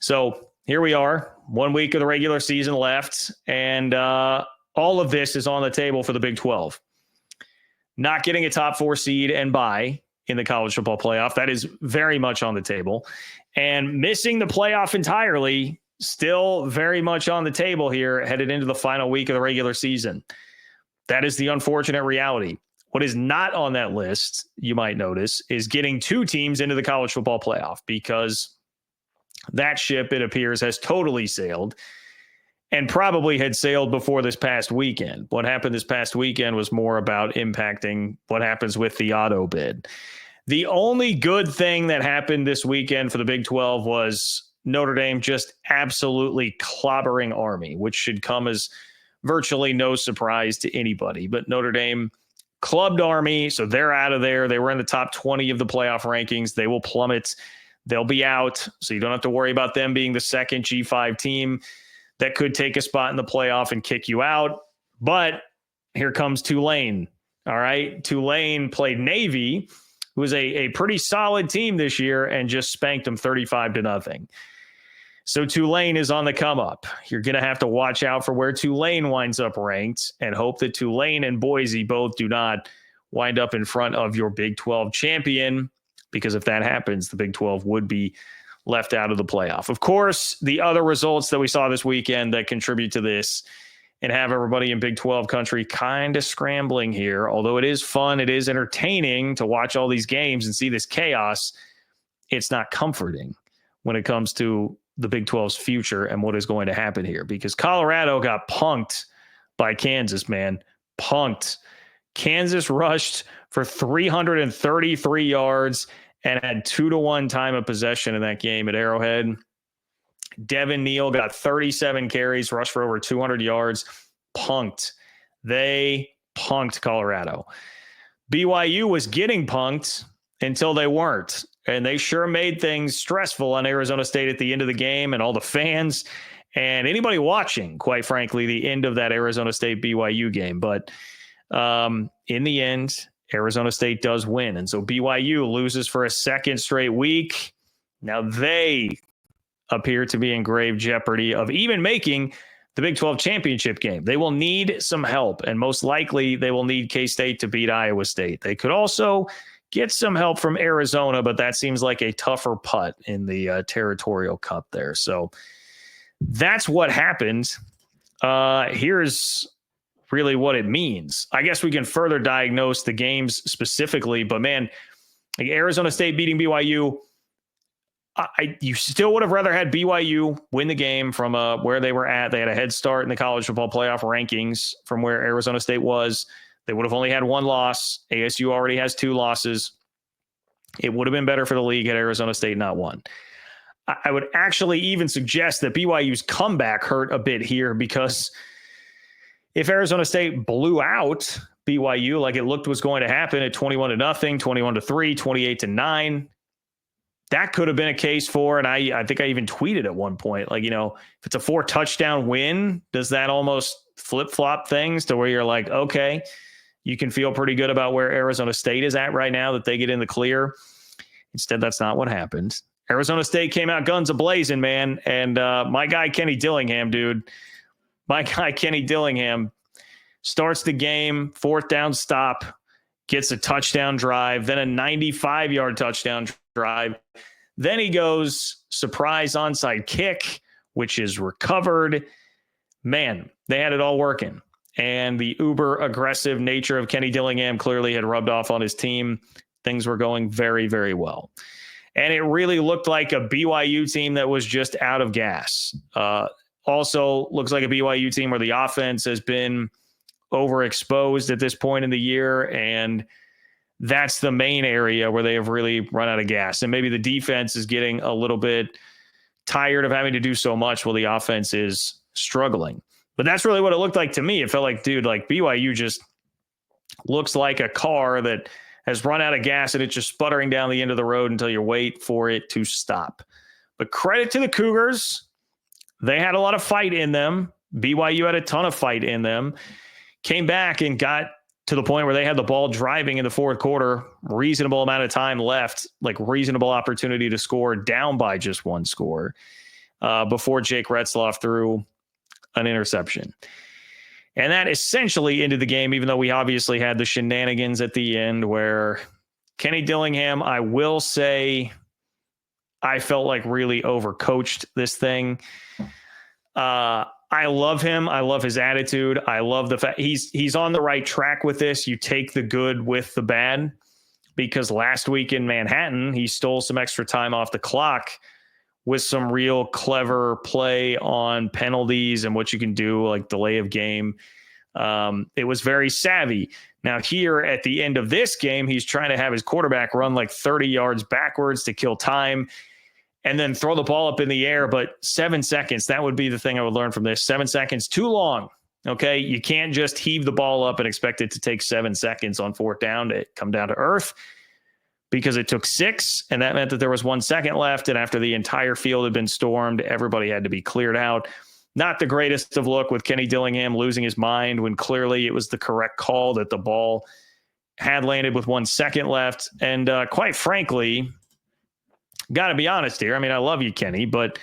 So here we are, 1 week of the regular season left, and all of this is on the table for the Big 12. Not getting a top 4 seed and bye in the college football playoff, that is very much on the table. And missing the playoff entirely, still very much on the table here, headed into the final week of the regular season. That is the unfortunate reality. What is not on that list, you might notice, is getting 2 teams into the college football playoff, because that ship, it appears, has totally sailed and probably had sailed before this past weekend. What happened this past weekend was more about impacting what happens with the auto bid. The only good thing that happened this weekend for the Big 12 was Notre Dame just absolutely clobbering Army, which should come as virtually no surprise to anybody. But Notre Dame clubbed Army, so they're out of there. They were in the top 20 of the playoff rankings. They will plummet. They'll be out, so you don't have to worry about them being the second G5 team that could take a spot in the playoff and kick you out. But here comes Tulane. All right, Tulane played Navy, who was a pretty solid team this year, and just spanked them 35-0. So Tulane is on the come up. You're going to have to watch out for where Tulane winds up ranked and hope that Tulane and Boise both do not wind up in front of your Big 12 champion, because if that happens, the Big 12 would be left out of the playoff. Of course, the other results that we saw this weekend that contribute to this and have everybody in Big 12 country kind of scrambling here, although it is fun, it is entertaining to watch all these games and see this chaos, it's not comforting when it comes to the Big 12's future and what is going to happen here, because Colorado got punked by Kansas, man. Punked. Kansas rushed for 333 yards and had 2-1 time of possession in that game at Arrowhead. Devin Neal got 37 carries, rushed for over 200 yards. Punked. They punked Colorado. BYU was getting punked until they weren't. And they sure made things stressful on Arizona State at the end of the game, and all the fans and anybody watching, quite frankly, the end of that Arizona State BYU game. But in the end, Arizona State does win. And so BYU loses for a second straight week. Now they appear to be in grave jeopardy of even making the Big 12 championship game. They will need some help, and most likely they will need K-State to beat Iowa State. They could also get some help from Arizona, but that seems like a tougher putt in the Territorial Cup there. So that's what happened. Here's really what it means. I guess we can further diagnose the games specifically, but man, like Arizona State beating BYU, you still would have rather had BYU win the game from where they were at. They had a head start in the college football playoff rankings from where Arizona State was. They would have only had 1 loss. ASU already has 2 losses. It would have been better for the league had Arizona State not won. I would actually even suggest that BYU's comeback hurt a bit here, because if Arizona State blew out BYU like it looked was going to happen at 21-0, 21-3, 28-9, that could have been a case for, and I think I even tweeted at one point, like, if it's a 4-touchdown win, does that almost flip-flop things to where you're like, okay, you can feel pretty good about where Arizona State is at right now, that they get in the clear. Instead, that's not what happened. Arizona State came out guns a-blazing, man, and my guy Kenny Dillingham, dude, starts the game, 4th down stop, gets a touchdown drive, then a 95-yard touchdown drive. Then he goes surprise onside kick, which is recovered. Man, they had it all working. And the uber aggressive nature of Kenny Dillingham clearly had rubbed off on his team. Things were going very, very well. And it really looked like a BYU team that was just out of gas. Also looks like a BYU team where the offense has been overexposed at this point in the year, and that's the main area where they have really run out of gas. And maybe the defense is getting a little bit tired of having to do so much while the offense is struggling. But that's really what it looked like to me. It felt like, dude, like BYU just looks like a car that has run out of gas and it's just sputtering down the end of the road until you wait for it to stop. But credit to the Cougars. They had a lot of fight in them. BYU had a ton of fight in them. Came back and got to the point where they had the ball driving in the 4th quarter, reasonable amount of time left, like reasonable opportunity to score, down by just 1 score. before Jake Retzloff threw an interception. And that essentially ended the game, even though we obviously had the shenanigans at the end where Kenny Dillingham, I will say, I felt like really overcoached this thing. I love him. I love his attitude. I love the fact he's on the right track with this. You take the good with the bad, because last week in Manhattan, he stole some extra time off the clock with some real clever play on penalties and what you can do, like delay of game. It was very savvy. Now here at the end of this game, he's trying to have his quarterback run like 30 yards backwards to kill time and then throw the ball up in the air. But 7 seconds, that would be the thing I would learn from this. 7 seconds, too long. Okay. You can't just heave the ball up and expect it to take 7 seconds on fourth down to come down to earth, because it took 6, and that meant that there was 1 second left. And after the entire field had been stormed, everybody had to be cleared out. Not the greatest of look with Kenny Dillingham losing his mind when clearly it was the correct call that the ball had landed with 1 second left. And quite frankly, got to be honest here. I mean, I love you, Kenny, but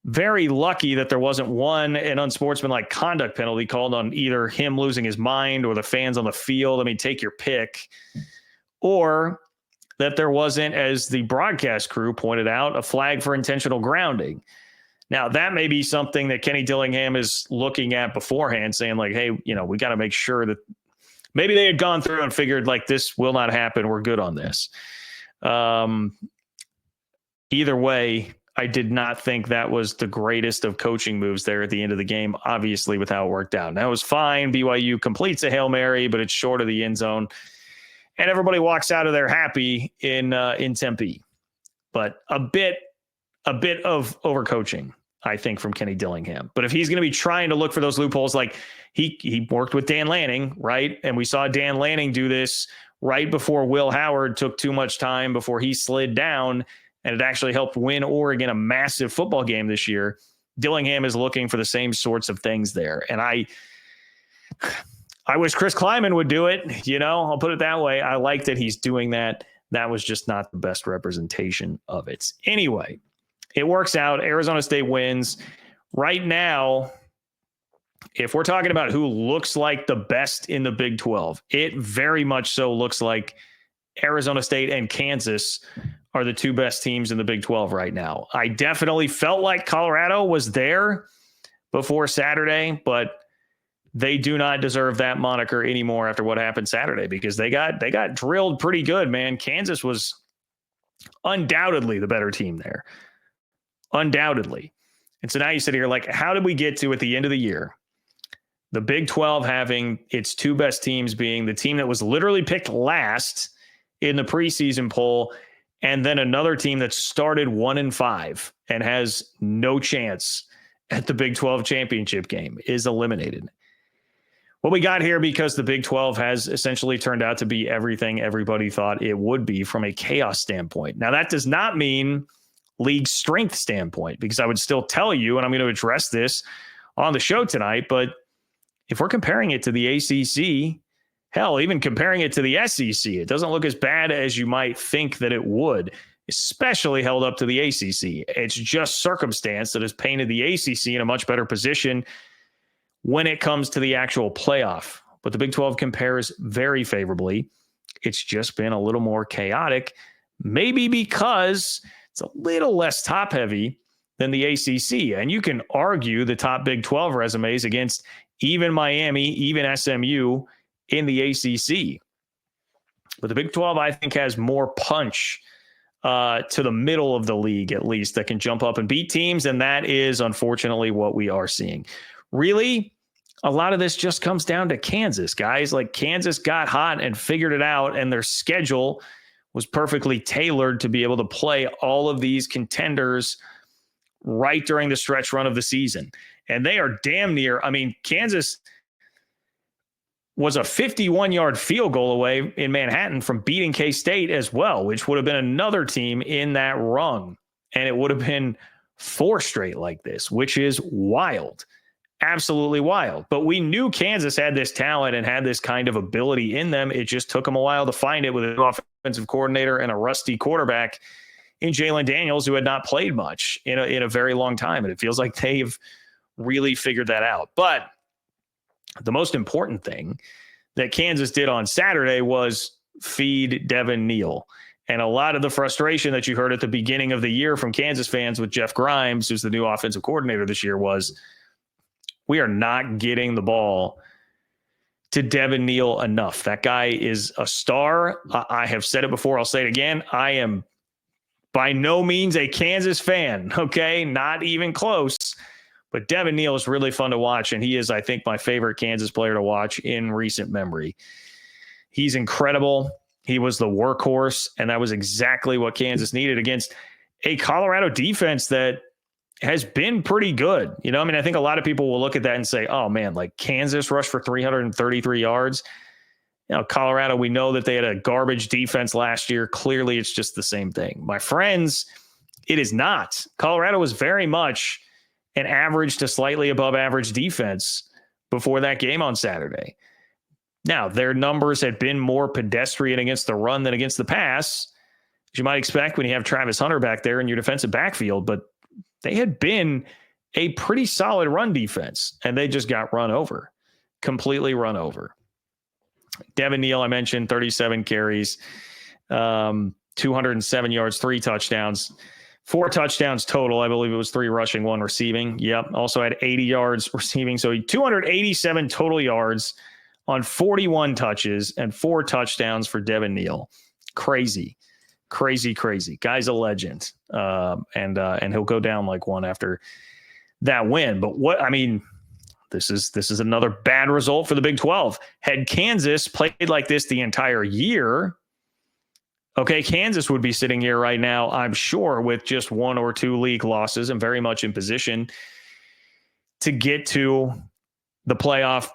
very lucky that there wasn't an unsportsmanlike conduct penalty called on either him losing his mind or the fans on the field. I mean, take your pick. Or that there wasn't, as the broadcast crew pointed out, a flag for intentional grounding. Now, that may be something that Kenny Dillingham is looking at beforehand, saying like, hey, we got to make sure that maybe they had gone through and figured like this will not happen. We're good on this. Either way, I did not think that was the greatest of coaching moves there at the end of the game, obviously, with how it worked out. Now, it was fine. BYU completes a Hail Mary, but it's short of the end zone. And everybody walks out of there happy in Tempe. But a bit of overcoaching, I think, from Kenny Dillingham. But if he's going to be trying to look for those loopholes, like he worked with Dan Lanning, right? And we saw Dan Lanning do this right before Will Howard took too much time before he slid down, and it actually helped win Oregon a massive football game this year. Dillingham is looking for the same sorts of things there. And I wish Chris Kleiman would do it. I'll put it that way. I like that he's doing that. That was just not the best representation of it. Anyway, it works out. Arizona State wins. Right now, if we're talking about who looks like the best in the Big 12, it very much so looks like Arizona State and Kansas are the two best teams in the Big 12 right now. I definitely felt like Colorado was there before Saturday, but they do not deserve that moniker anymore after what happened Saturday, because they got drilled pretty good, man. Kansas was undoubtedly the better team there. Undoubtedly. And so now you sit here like, how did we get to, at the end of the year, the Big 12 having its two best teams being the team that was literally picked last in the preseason poll, and then another team that started 1-5 and has no chance at the Big 12 championship game is eliminated? What we got here, because the Big 12 has essentially turned out to be everything everybody thought it would be from a chaos standpoint. Now, that does not mean league strength standpoint, because I would still tell you, and I'm going to address this on the show tonight, but if we're comparing it to the ACC, hell, even comparing it to the SEC, it doesn't look as bad as you might think that it would, especially held up to the ACC. It's just circumstance that has painted the ACC in a much better position when it comes to the actual playoff. But the Big 12 compares very favorably. It's just been a little more chaotic, maybe because it's a little less top heavy than the ACC. And you can argue the top Big 12 resumes against even Miami, even SMU in the ACC. But the Big 12, I think, has more punch to the middle of the league, at least, that can jump up and beat teams. And that is, unfortunately, what we are seeing. Really, a lot of this just comes down to Kansas, guys. Like, Kansas got hot and figured it out, and their schedule was perfectly tailored to be able to play all of these contenders right during the stretch run of the season. And they are damn near, I mean, Kansas was a 51-yard field goal away in Manhattan from beating K-State as well, which would have been another team in that rung. And it would have been 4 straight like this, which is wild. Absolutely wild. But we knew Kansas had this talent and had this kind of ability in them. It just took them a while to find it with an offensive coordinator and a rusty quarterback in Jalen Daniels, who had not played much in a very long time. And it feels like they've really figured that out. But the most important thing that Kansas did on Saturday was feed Devin Neal. And a lot of the frustration that you heard at the beginning of the year from Kansas fans with Jeff Grimes, who's the new offensive coordinator this year, was we are not getting the ball to Devin Neal enough. That guy is a star. I have said it before. I'll say it again. I am by no means a Kansas fan, okay? Not even close. But Devin Neal is really fun to watch, and he is, I think, my favorite Kansas player to watch in recent memory. He's incredible. He was the workhorse, and that was exactly what Kansas needed against a Colorado defense that has been pretty good. You know, I mean, I think a lot of people will look at that and say, oh, man, like Kansas rushed for 333 yards. You know, Colorado, we know that they had a garbage defense last year. Clearly, it's just the same thing. My friends, it is not. Colorado was very much an average to slightly above average defense before that game on Saturday. Now, their numbers had been more pedestrian against the run than against the pass, as you might expect when you have Travis Hunter back there in your defensive backfield, but they had been a pretty solid run defense, and they just got run over, completely run over. Devin Neal, I mentioned, 37 carries, 207 yards, 3 touchdowns, 4 touchdowns total. I believe it was 3 rushing, 1 receiving. Yep. Also had 80 yards receiving. So 287 total yards on 41 touches and 4 touchdowns for Devin Neal. Crazy. Guy's a legend. And he'll go down like one after that win. But what, I mean, this is another bad result for the Big 12. Had Kansas played like this the entire year, okay, Kansas would be sitting here right now, I'm sure, with just 1 or 2 league losses and very much in position to get to the playoff,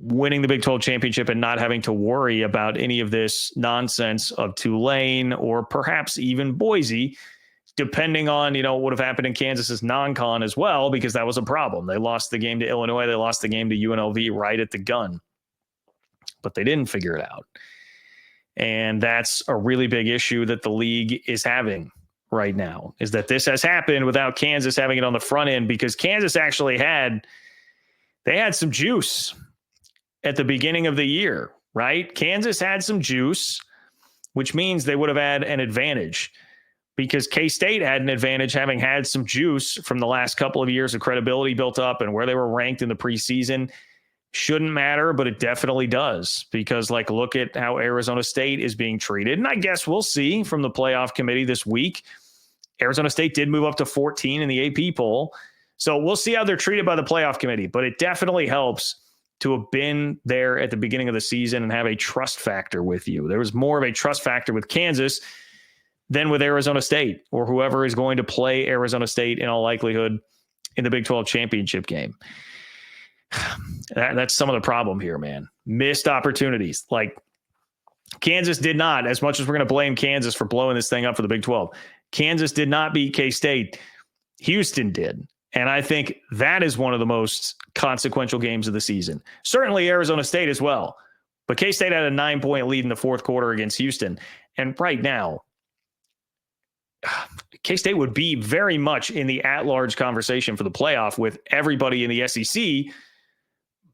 winning the Big 12 championship and not having to worry about any of this nonsense of Tulane or perhaps even Boise, depending on, you know, what would have happened in Kansas's non-con as well, because that was a problem. They lost the game to Illinois. They lost the game to UNLV right at the gun, but they didn't figure it out. And that's a really big issue that the league is having right now, is that this has happened without Kansas having it on the front end, because Kansas actually had some juice at the beginning of the year, right? Kansas had some juice, which means they would have had an advantage, because K-State had an advantage having had some juice from the last couple of years of credibility built up and where they were ranked in the preseason. Shouldn't matter, but it definitely does, because like, look at how Arizona State is being treated. And I guess we'll see from the playoff committee this week. Arizona State did move up to 14 in the AP poll. So we'll see how they're treated by the playoff committee, but it definitely helps to have been there at the beginning of the season and have a trust factor with you. There was more of a trust factor with Kansas than with Arizona State, or whoever is going to play Arizona State in all likelihood in the Big 12 championship game. That's some of the problem here, man. Missed opportunities. Like, Kansas did not, as much as we're going to blame Kansas for blowing this thing up for the Big 12, Kansas did not beat K-State. Houston did. And I think that is one of the most consequential games of the season. Certainly Arizona State as well. But K-State had a 9-point lead in the fourth quarter against Houston. And right now, K-State would be very much in the at-large conversation for the playoff, with everybody in the SEC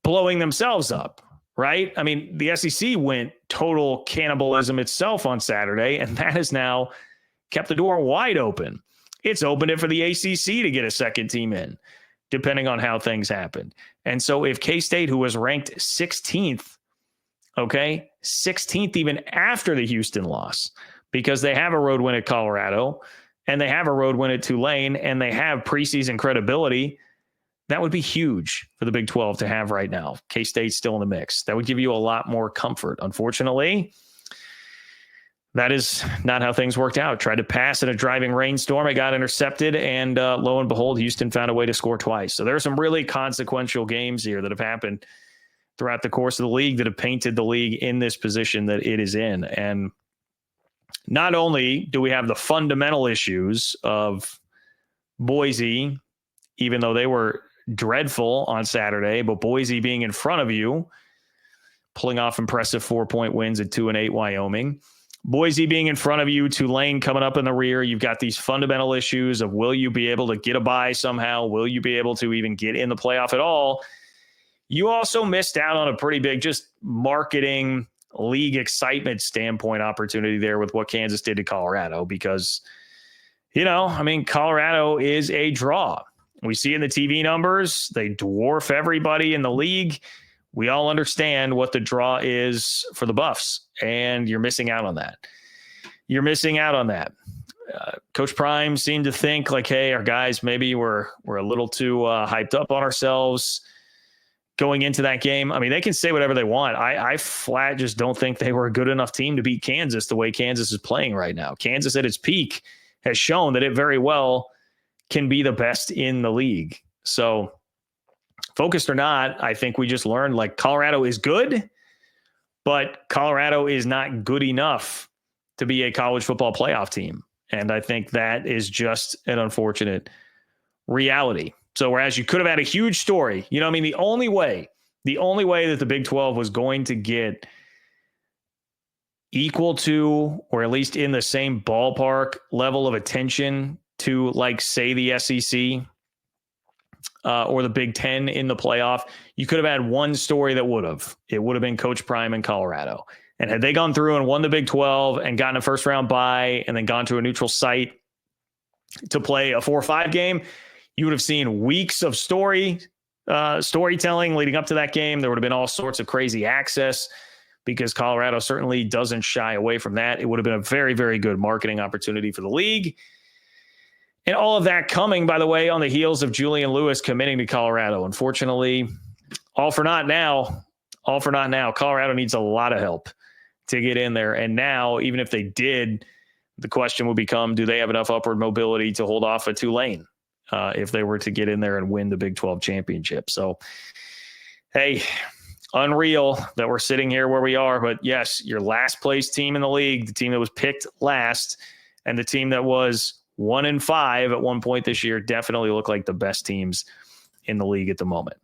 blowing themselves up, right? I mean, the SEC went total cannibalism itself on Saturday, and that has now kept the door wide open. It's opened it for the ACC to get a second team in, depending on how things happen. And so if K-State, who was ranked 16th, okay, 16th even after the Houston loss, because they have a road win at Colorado and they have a road win at Tulane and they have preseason credibility, that would be huge for the Big 12 to have right now. K-State's still in the mix. That would give you a lot more comfort. Unfortunately, that is not how things worked out. Tried to pass in a driving rainstorm. It got intercepted, and lo and behold, Houston found a way to score twice. So there are some really consequential games here that have happened throughout the course of the league that have painted the league in this position that it is in. And not only do we have the fundamental issues of Boise, even though they were dreadful on Saturday, but Boise being in front of you, pulling off impressive 4-point wins at 2-8 Wyoming. Boise being in front of you, Tulane coming up in the rear. You've got these fundamental issues of will you be able to get a bye somehow? Will you be able to even get in the playoff at all? You also missed out on a pretty big just marketing league excitement standpoint opportunity there with what Kansas did to Colorado because, Colorado is a draw. We see in the TV numbers, they dwarf everybody in the league. We all understand what the draw is for the Buffs, and you're missing out on that. Coach Prime seemed to think like, hey, our guys, maybe we're a little too hyped up on ourselves going into that game. I mean, they can say whatever they want. I flat just don't think they were a good enough team to beat Kansas the way Kansas is playing right now. Kansas at its peak has shown that it very well can be the best in the league. So focused or not, I think we just learned like Colorado is good, but Colorado is not good enough to be a college football playoff team. And I think that is just an unfortunate reality. So whereas you could have had a huge story, the only way that the Big 12 was going to get equal to, or at least in the same ballpark level of attention to, like, say, the SEC or the Big 10 in the playoff, you could have had one story that would have been Coach Prime in Colorado. And had they gone through and won the Big 12 and gotten a first round bye and then gone to a neutral site to play a 4-5 game, you would have seen weeks of storytelling leading up to that game. There would have been all sorts of crazy access because Colorado certainly doesn't shy away from that. It would have been a very, very good marketing opportunity for the league. And all of that coming, by the way, on the heels of Julian Lewis committing to Colorado. Unfortunately, all for naught now. Colorado needs a lot of help to get in there. And now, even if they did, the question would become, do they have enough upward mobility to hold off a Tulane if they were to get in there and win the Big 12 championship? So, hey, unreal that we're sitting here where we are. But yes, your last place team in the league, the team that was picked last, and the team that was 1-5 at one point this year definitely look like the best teams in the league at the moment.